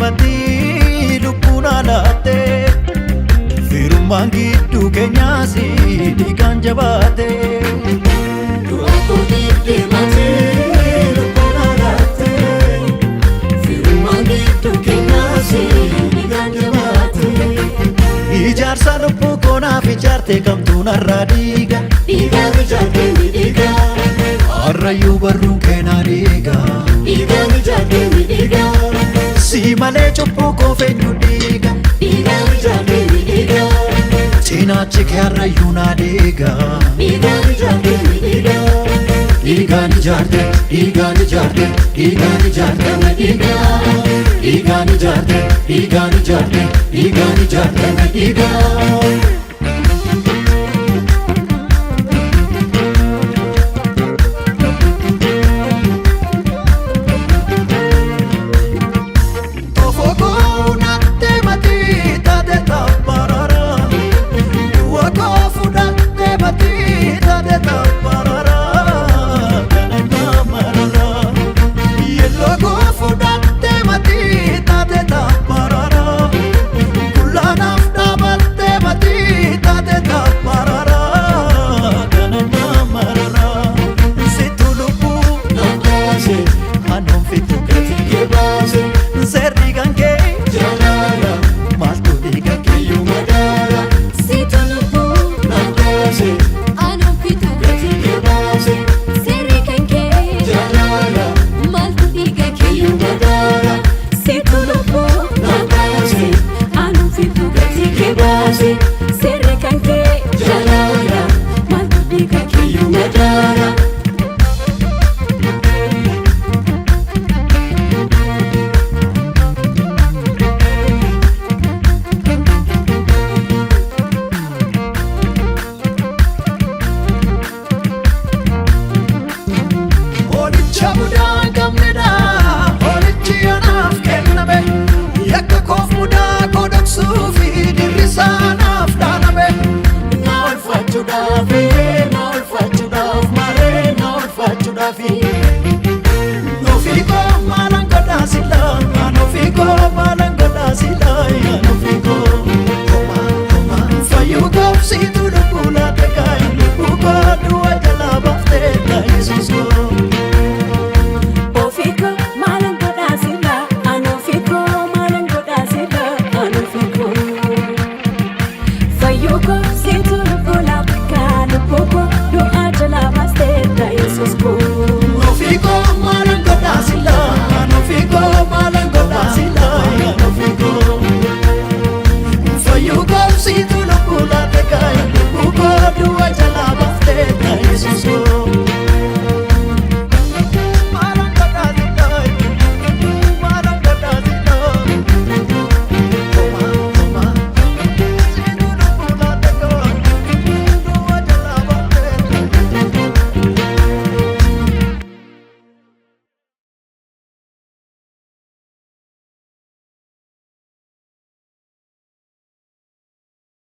mati lubbuna laate firummaan gidduu keenyaas dhiigaan jabaate. Du'aako dibde mati lubbuna laate firummaan gidduu keenyaas dhiigaan jabaate. Ijaarsa lubbuu koonaaf ijaarte kamtuu narraa dhiiga. Dhiigaan ijaarte midhiiga. Arrayyuu barruun keenaa dhiiga. Dhiigaan ijaarte midhiiga. Si malee cubbuu koo feenyu dhiiga. Dhiigaan ijaarte midhiiga. Cinaachi kee arrayyuu naa dhiiga. Dhiigaan ijaarte midhiiga. Dhiigaan ijaarte, dhiigaan ijaarte, dhiigaan ijaarte midhiiga. Dhiigaan ijaarte, dhiigaan ijaarte, dhiigaan ijaarte midhiiga. Fit